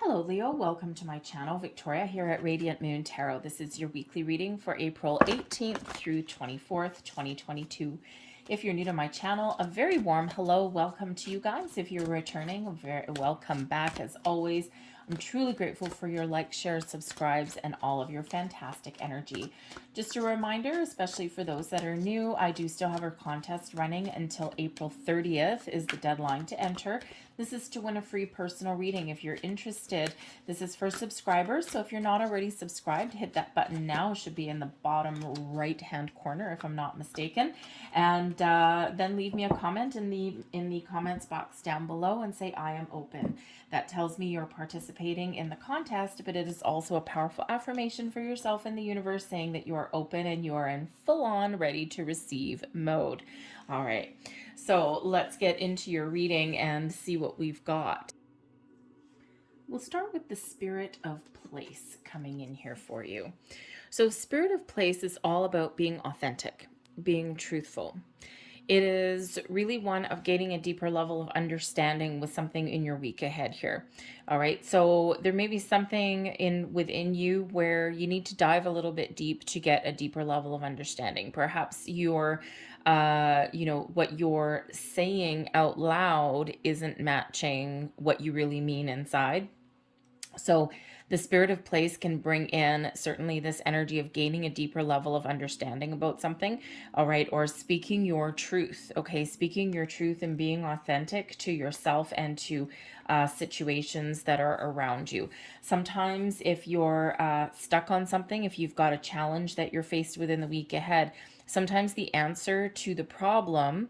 Hello, Leo. Welcome to my channel. Victoria here at Radiant Moon Tarot. This is your weekly reading for April 18th through 24th, 2022. If you're new to my channel, a very warm hello. Welcome to you guys. If you're returning, a very welcome back as always. I'm truly grateful for your likes, shares, subscribes, and all of your fantastic energy. Just a reminder, especially for those that are new, I do still have our contest running until April 30th is the deadline to enter. This is to win a free personal reading. If you're interested, this is for subscribers. So if you're not already subscribed, hit that button now. It should be in the bottom right-hand corner, if I'm not mistaken. And then leave me a comment in the comments box down below and say, I am open. That tells me you're participating in the contest, but it is also a powerful affirmation for yourself in the universe saying that you are open and you are in full-on ready to receive mode. All right, so let's get into your reading and see what we've got. We'll start with the Spirit of Place coming in here for you. So Spirit of Place is all about being authentic, being truthful. It is really one of gaining a deeper level of understanding with something in your week ahead here. All right. So there may be something within you where you need to dive a little bit deep to get a deeper level of understanding. Perhaps what you're saying out loud isn't matching what you really mean inside. So the Spirit of Place can bring in certainly this energy of gaining a deeper level of understanding about something, all right, or speaking your truth, okay, speaking your truth and being authentic to yourself and to situations that are around you. Sometimes if you're stuck on something, if you've got a challenge that you're faced with in the week ahead, sometimes the answer to the problem,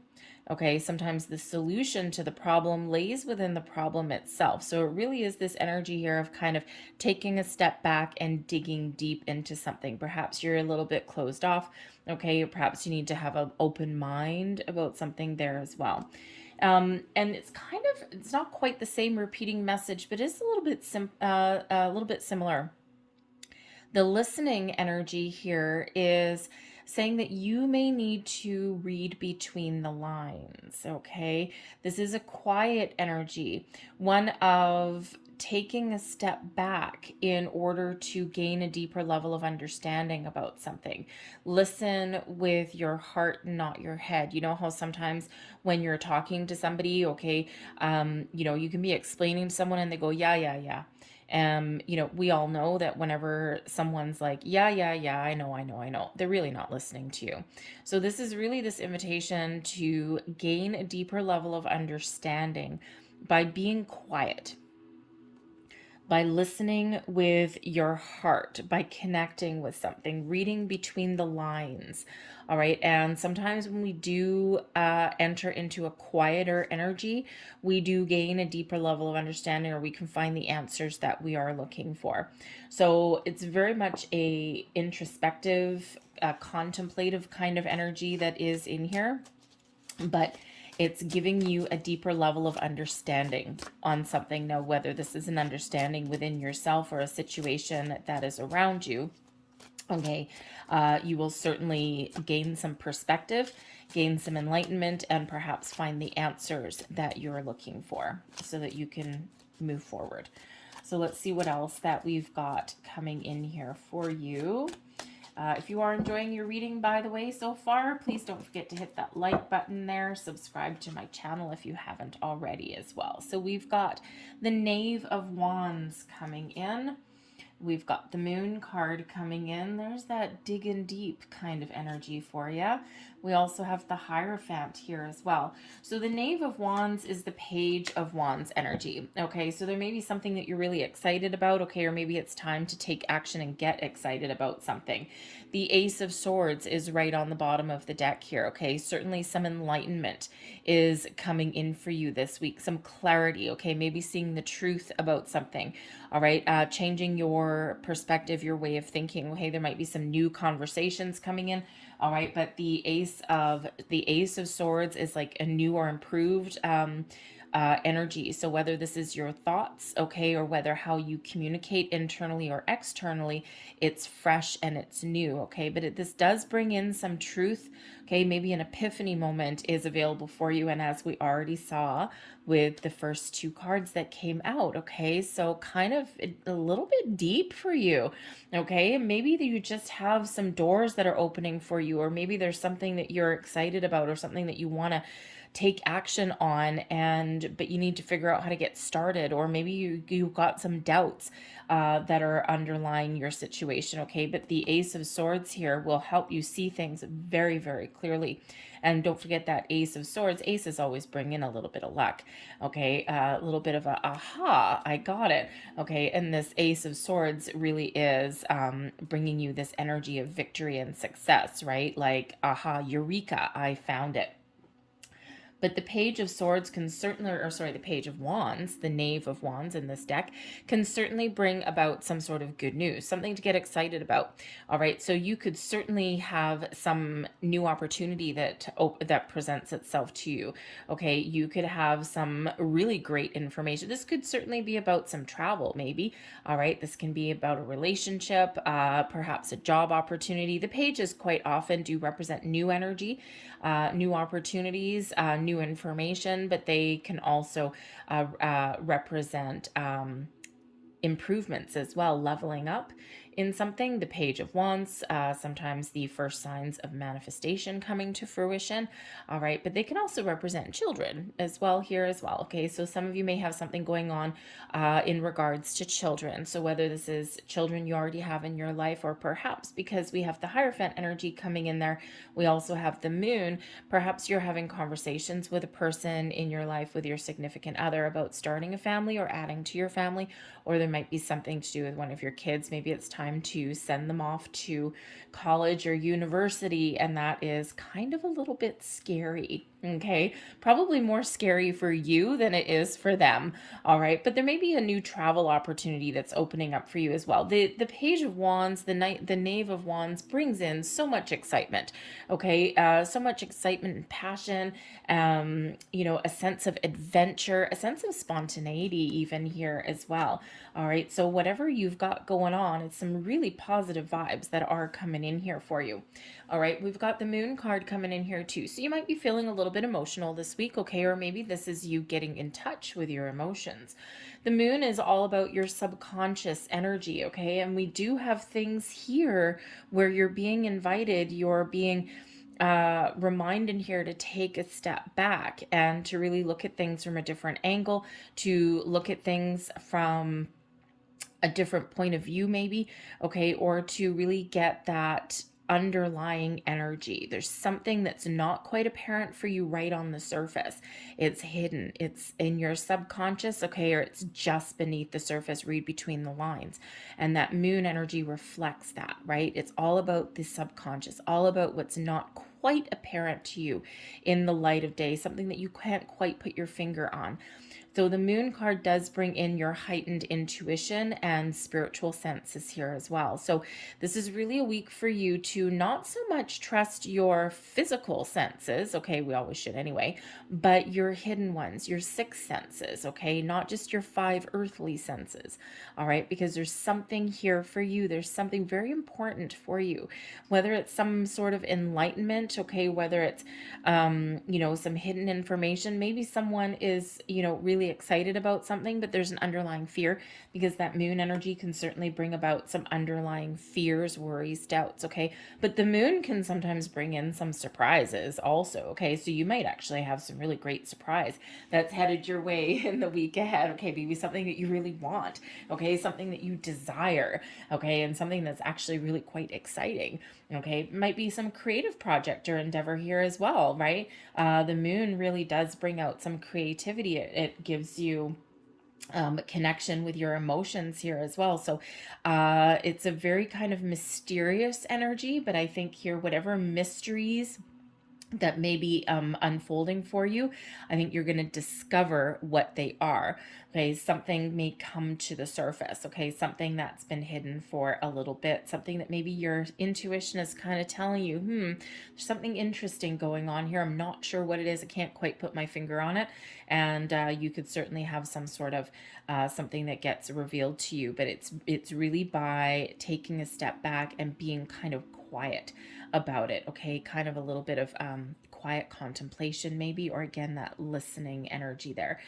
okay, sometimes the solution to the problem lays within the problem itself. So it really is this energy here of kind of taking a step back and digging deep into something. Perhaps you're a little bit closed off, okay, perhaps you need to have an open mind about something there as well. And it's not quite the same repeating message, but it's a little bit similar. The listening energy here is saying that you may need to read between the lines, okay? This is a quiet energy, one of taking a step back in order to gain a deeper level of understanding about something. Listen with your heart, not your head. You know how sometimes when you're talking to somebody, okay, you can be explaining to someone and they go, yeah, yeah, yeah. We all know that whenever someone's like, yeah, I know, they're really not listening to you. So this is really this invitation to gain a deeper level of understanding by being quiet, by listening with your heart, by connecting with something, reading between the lines. All right. And sometimes when we do enter into a quieter energy, we do gain a deeper level of understanding, or we can find the answers that we are looking for. So it's very much a introspective, contemplative kind of energy that is in here. But it's giving you a deeper level of understanding on something. Now, whether this is an understanding within yourself or a situation that is around you, okay, you will certainly gain some perspective, gain some enlightenment, and perhaps find the answers that you're looking for so that you can move forward. So let's see what else that we've got coming in here for you. If you are enjoying your reading, by the way, so far, please don't forget to hit that like button there. Subscribe to my channel if you haven't already as well. So we've got the Knave of Wands coming in. We've got the Moon card coming in. There's that digging deep kind of energy for you. We also have the Hierophant here as well. So the Knave of Wands is the Page of Wands energy. Okay, so there may be something that you're really excited about, okay, or maybe it's time to take action and get excited about something. The Ace of Swords is right on the bottom of the deck here, okay? Certainly some enlightenment is coming in for you this week, some clarity, okay? Maybe seeing the truth about something, all right? Changing your perspective, your way of thinking. Okay, there might be some new conversations coming in, all right? But the Ace of Swords is like a new or improved energy. So whether this is your thoughts, okay, or whether how you communicate internally or externally, it's fresh and it's new, okay. But this does bring in some truth, okay. Maybe an epiphany moment is available for you, and as we already saw with the first two cards that came out, okay, so kind of a little bit deep for you, okay. Maybe that you just have some doors that are opening for you, or maybe there's something that you're excited about or something that you want to take action on, and but you need to figure out how to get started, or maybe you've got some doubts that are underlying your situation, okay. But the Ace of Swords here will help you see things very, very clearly. And don't forget that Ace of Swords, aces always bring in a little bit of luck, okay, a little bit of a aha, I got it, okay. And this Ace of Swords really is bringing you this energy of victory and success, right? Like, aha, eureka, I found it. But the Page of Swords can certainly, or sorry, the Page of Wands, the Knave of Wands in this deck, can certainly bring about some sort of good news, something to get excited about. All right, so you could certainly have some new opportunity that presents itself to you. Okay, you could have some really great information. This could certainly be about some travel, maybe. All right, this can be about a relationship, perhaps a job opportunity. The pages quite often do represent new energy, new opportunities, new information, but they can also represent improvements as well, leveling up in something. The Page of Wands, sometimes the first signs of manifestation coming to fruition. All right, but they can also represent children as well here as well. Okay, so some of you may have something going on in regards to children. So whether this is children you already have in your life, or perhaps because we have the Hierophant energy coming in there, we also have the moon. Perhaps you're having conversations with a person in your life, with your significant other, about starting a family or adding to your family, or there might be something to do with one of your kids. Maybe it's time to send them off to college or university, and that is kind of a little bit scary. Okay, probably more scary for you than it is for them. All right, but there may be a new travel opportunity that's opening up for you as well. The Page of Wands, the Knave of Wands brings in so much excitement. Okay, so much excitement and passion. A sense of adventure, a sense of spontaneity, even here as well. All right, so whatever you've got going on, it's some really positive vibes that are coming in here for you. All right, we've got the Moon card coming in here too. So you might be feeling a little bit emotional this week, okay? Or maybe this is you getting in touch with your emotions. The Moon is all about your subconscious energy, okay? And we do have things here where you're being invited, you're being reminded here to take a step back and to really look at things from a different angle, to look at things from a different point of view, maybe, okay, or to really get that underlying energy. There's something that's not quite apparent for you right on the surface. It's hidden, it's in your subconscious, okay, or it's just beneath the surface. Read between the lines. And that moon energy reflects that, right? It's all about the subconscious, all about what's not quite apparent to you in the light of day, something that you can't quite put your finger on. So the Moon card does bring in your heightened intuition and spiritual senses here as well. So this is really a week for you to not so much trust your physical senses, okay, we always should anyway, but your hidden ones, your sixth senses, okay, not just your five earthly senses, all right, because there's something here for you. There's something very important for you, whether it's some sort of enlightenment, okay, whether it's, some hidden information. Maybe someone is, really excited about something, but there's an underlying fear, because that moon energy can certainly bring about some underlying fears, worries, doubts, okay? But the moon can sometimes bring in some surprises also, okay? So you might actually have some really great surprise that's headed your way in the week ahead, okay? Maybe something that you really want, okay? Something that you desire, okay? And something that's actually really quite exciting, okay? It might be some creative project or endeavor here as well, right? The moon really does bring out some creativity. It gives you connection with your emotions here as well. So it's a very kind of mysterious energy, but I think here, whatever mysteries that may be unfolding for you. I think you're going to discover what they are. Okay, something may come to the surface. Okay, something that's been hidden for a little bit, something that maybe your intuition is kind of telling you, there's something interesting going on here. I'm not sure what it is. I can't quite put my finger on it. And you could certainly have some sort of something that gets revealed to you. But it's really by taking a step back and being kind of quiet about it. Okay, kind of a little bit of quiet contemplation maybe, or again that listening energy there,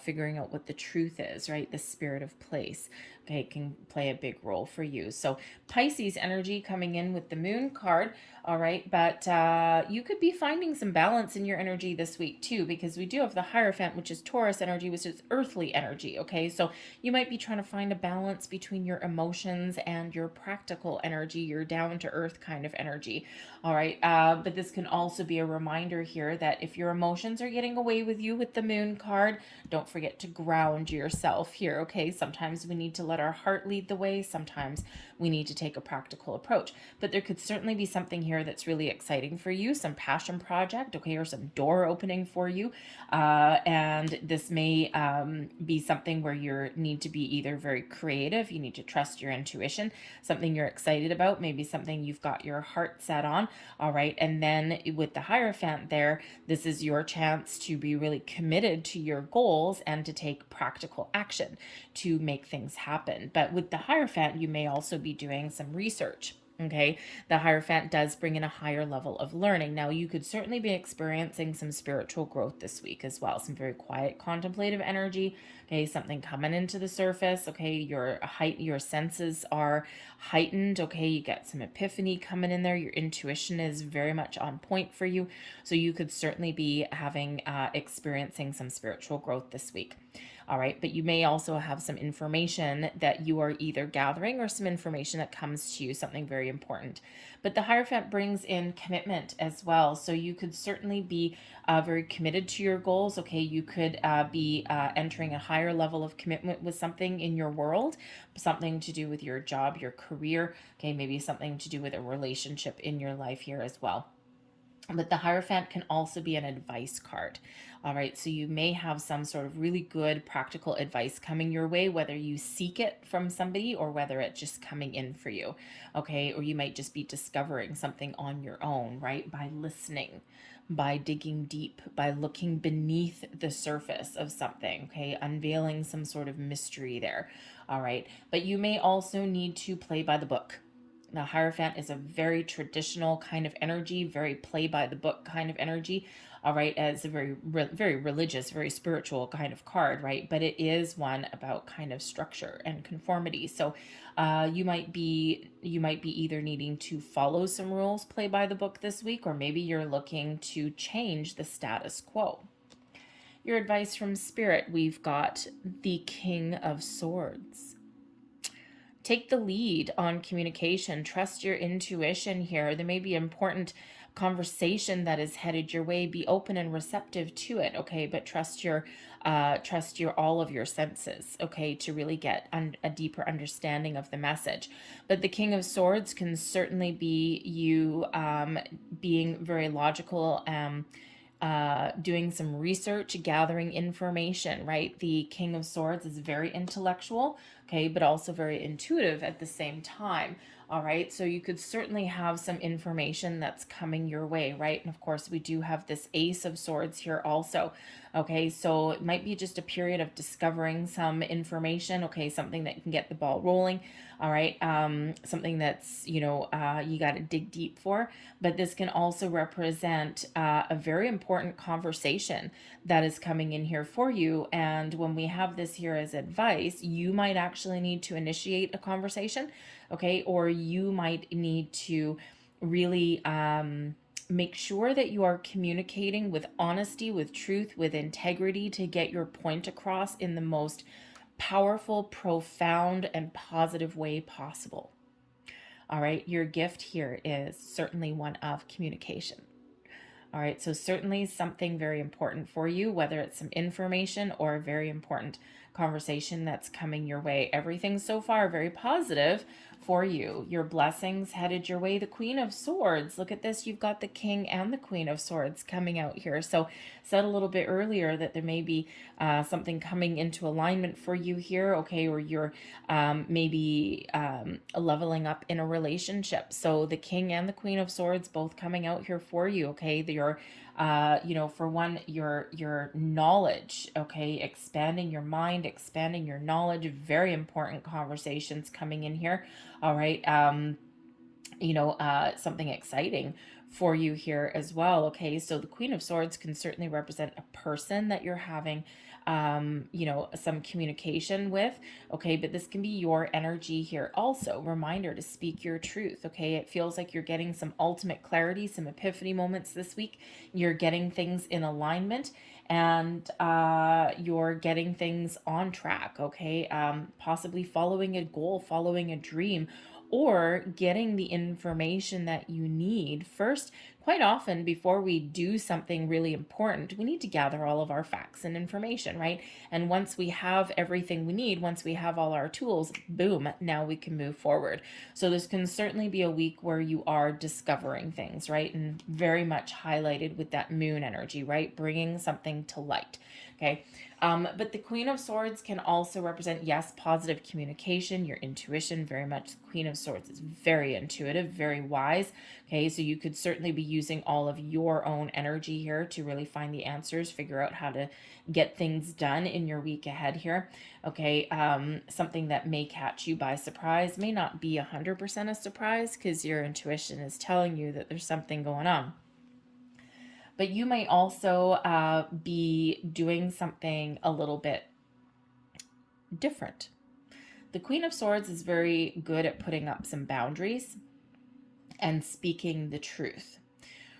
figuring out what the truth is, right? The spirit of place, okay, can play a big role for you. So Pisces energy coming in with the moon card. All right, but you could be finding some balance in your energy this week too, because we do have the Hierophant, which is Taurus energy, which is earthly energy. Okay, so you might be trying to find a balance between your emotions and your practical energy, your down to earth kind of energy. All right, but this can also be a reminder here that if your emotions are getting away with you with the moon card, don't forget to ground yourself here. Okay, sometimes we need to let our heart lead the way, sometimes we need to take a practical approach, but there could certainly be something here that's really exciting for you, some passion project, okay, or some door opening for you, and this may be something where you need to be either very creative, you need to trust your intuition, something you're excited about, maybe something you've got your heart set on. All right, and then with the Hierophant there, this is your chance to be really committed to your goals and to take practical action to make things happen. But with the Hierophant, you may also be doing some research. Okay, the Hierophant does bring in a higher level of learning. Now, you could certainly be experiencing some spiritual growth this week as well, some very quiet, contemplative energy. Okay, something coming into the surface. Okay, your senses are heightened. Okay, you get some epiphany coming in there. Your intuition is very much on point for you, so you could certainly be having experiencing some spiritual growth this week. All right, but you may also have some information that you are either gathering or some information that comes to you, something very important. But the Hierophant brings in commitment as well. So you could certainly be very committed to your goals. Okay, you could be entering a higher level of commitment with something in your world, something to do with your job, your career. Okay, maybe something to do with a relationship in your life here as well. But the Hierophant can also be an advice card. All right, so you may have some sort of really good practical advice coming your way, whether you seek it from somebody or whether it's just coming in for you. Okay, or you might just be discovering something on your own, right? By listening, by digging deep, by looking beneath the surface of something, okay, unveiling some sort of mystery there. All right, but you may also need to play by the book. The Hierophant is a very traditional kind of energy, very play by the book kind of energy. All right, it's a very religious, very spiritual kind of card, right? But it is one about kind of structure and conformity. So you might be either needing to follow some rules, play by the book this week, or maybe you're looking to change the status quo. Your advice from Spirit, we've got the King of Swords. Take the lead on communication. Trust your intuition here. There may be important conversation that is headed your way. Be open and receptive to it, okay? But trust your all of your senses, okay, to really get a deeper understanding of the message. But the King of Swords can certainly be you being very logical, doing some research, gathering information, right? The King of Swords is very intellectual, okay, but also very intuitive at the same time. All right, so you could certainly have some information that's coming your way, right? And of course, we do have this Ace of Swords here also. Okay, so it might be just a period of discovering some information, okay, something that can get the ball rolling. All right, something that's, you got to dig deep for. But this can also represent a very important conversation that is coming in here for you. And when we have this here as advice, you might actually need to initiate a conversation, okay, or you might need to really make sure that you are communicating with honesty, with truth, with integrity to get your point across in the most powerful, profound, and positive way possible. All right, your gift here is certainly one of communication. All right, so certainly something very important for you, whether it's some information or a very important conversation that's coming your way. Everything so far very positive for you. Your blessings headed your way. The Queen of Swords. Look at this. You've got the King and the Queen of Swords coming out here. So said a little bit earlier that there may be something coming into alignment for you here, okay, or you're maybe leveling up in a relationship. So the King and the Queen of Swords both coming out here for you, okay. Your for one, your knowledge, okay, expanding your mind, expanding your knowledge. Very important conversations coming in here. All right. Something exciting for you here as well. Okay, so the Queen of Swords can certainly represent a person that you're having some communication with. Okay, but this can be your energy here also. Reminder to speak your truth. Okay, it feels like you're getting some ultimate clarity, some epiphany moments this week. You're getting things in alignment, and you're getting things on track. Okay, possibly following a goal, following a dream, or getting the information that you need. First, quite often before we do something really important, we need to gather all of our facts and information, right? And once we have everything we need, once we have all our tools, boom, now we can move forward. So this can certainly be a week where you are discovering things, right? And very much highlighted with that moon energy, right? Bringing something to light. Okay. But the Queen of Swords can also represent, yes, positive communication, your intuition. Very much the Queen of Swords is very intuitive, very wise. Okay, so you could certainly be using all of your own energy here to really find the answers, figure out how to get things done in your week ahead here. Okay, something that may catch you by surprise may not be 100% a surprise because your intuition is telling you that there's something going on. But you may also be doing something a little bit different. The Queen of Swords is very good at putting up some boundaries and speaking the truth.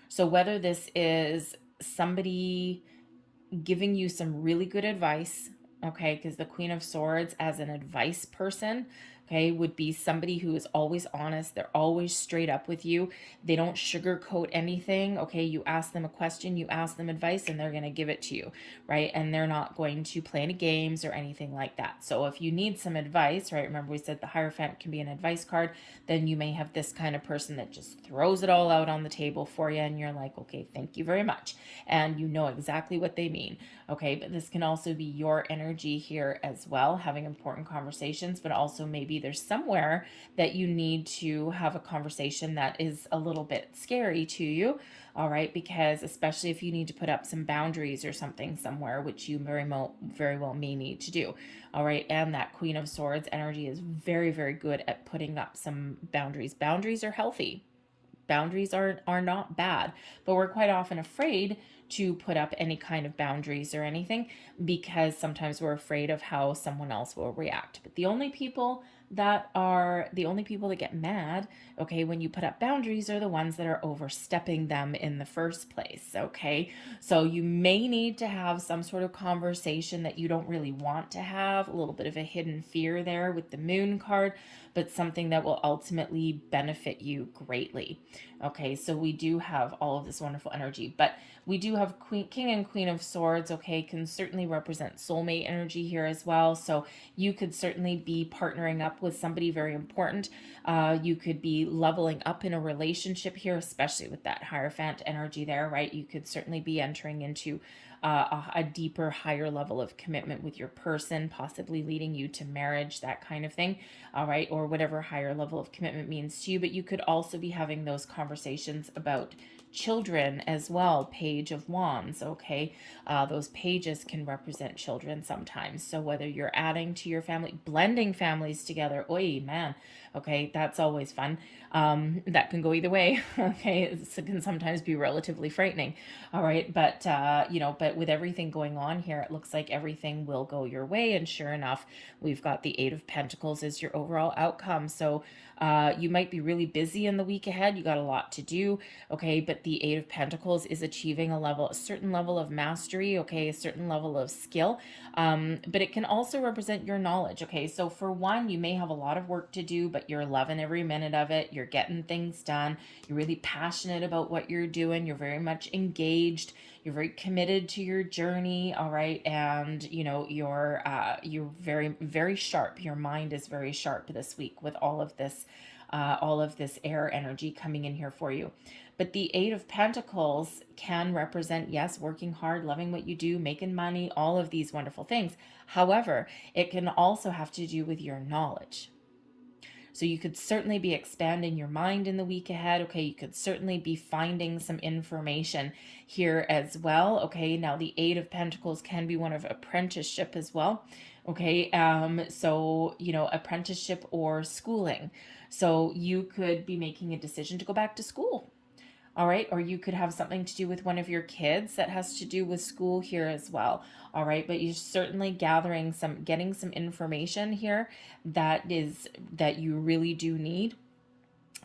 So whether this is somebody giving you some really good advice, okay, because the Queen of Swords as an advice person, okay, would be somebody who is always honest. They're always straight up with you. They don't sugarcoat anything. Okay, you ask them a question, you ask them advice, and they're going to give it to you, right? And they're not going to play any games or anything like that. So if you need some advice, right, remember we said the Hierophant can be an advice card, then you may have this kind of person that just throws it all out on the table for you, and you're like, okay, thank you very much. And you know exactly what they mean. Okay, but this can also be your energy here as well, having important conversations, but also maybe there's somewhere that you need to have a conversation that is a little bit scary to you. All right, because especially if you need to put up some boundaries or something somewhere, which you very well may need to do. All right, and that Queen of Swords energy is very, very good at putting up some boundaries. Boundaries are healthy. Boundaries are not bad, but we're quite often afraid to put up any kind of boundaries or anything because sometimes we're afraid of how someone else will react. But the only people that get mad, okay, when you put up boundaries are the ones that are overstepping them in the first place, okay? So you may need to have some sort of conversation that you don't really want to have, a little bit of a hidden fear there with the moon card, but something that will ultimately benefit you greatly. Okay, so we do have all of this wonderful energy, but we do have King and Queen of Swords, okay, can certainly represent soulmate energy here as well. So you could certainly be partnering up with somebody very important. You could be leveling up in a relationship here, especially with that Hierophant energy there, right? You could certainly be entering into a deeper, higher level of commitment with your person, possibly leading you to marriage, that kind of thing, all right, or whatever higher level of commitment means to you. But you could also be having those conversations about children as well. Page of Wands, okay, those pages can represent children sometimes. So whether you're adding to your family, blending families together, oi man, okay, that's always fun. That can go either way. Okay, it can sometimes be relatively frightening. All right, but but with everything going on here, it looks like everything will go your way. And sure enough, we've got the Eight of Pentacles as your overall outcome. So you might be really busy in the week ahead. You got a lot to do. Okay, but that the Eight of Pentacles is achieving a certain level of mastery, okay, a certain level of skill, but it can also represent your knowledge, okay? So for one, you may have a lot of work to do, but you're loving every minute of it. You're getting things done. You're really passionate about what you're doing. You're very much engaged. You're very committed to your journey, all right? And you're very, very sharp. Your mind is very sharp this week with all of this air energy coming in here for you. But the Eight of Pentacles can represent, yes, working hard, loving what you do, making money, all of these wonderful things. However, it can also have to do with your knowledge. So you could certainly be expanding your mind in the week ahead. Okay, you could certainly be finding some information here as well. Okay, now the Eight of Pentacles can be one of apprenticeship as well. Okay, so apprenticeship or schooling. So you could be making a decision to go back to school. All right, or you could have something to do with one of your kids that has to do with school here as well. All right, but you're certainly getting some information here that you really do need,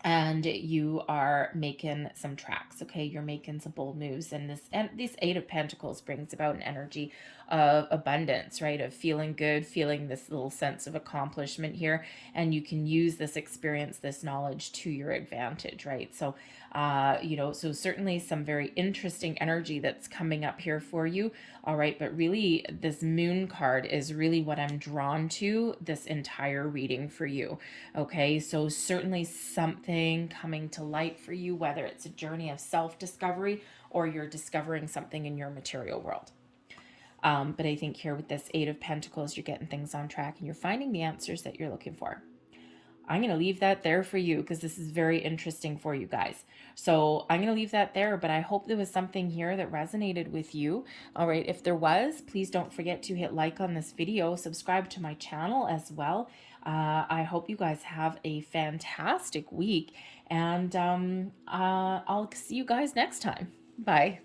and you are making some tracks. Okay, you're making some bold moves, and this Eight of Pentacles brings about an energy of abundance, right? Of feeling good, feeling this little sense of accomplishment here, and you can use this experience, this knowledge to your advantage, right? So so certainly some very interesting energy that's coming up here for you. All right, but really this Moon card is really what I'm drawn to this entire reading for you. Okay, so certainly something coming to light for you, whether it's a journey of self-discovery or you're discovering something in your material world. But I think here with this Eight of Pentacles, you're getting things on track and you're finding the answers that you're looking for. I'm going to leave that there for you because this is very interesting for you guys. So I'm going to leave that there, but I hope there was something here that resonated with you. All right, if there was, please don't forget to hit like on this video, subscribe to my channel as well. I hope you guys have a fantastic week, and I'll see you guys next time. Bye.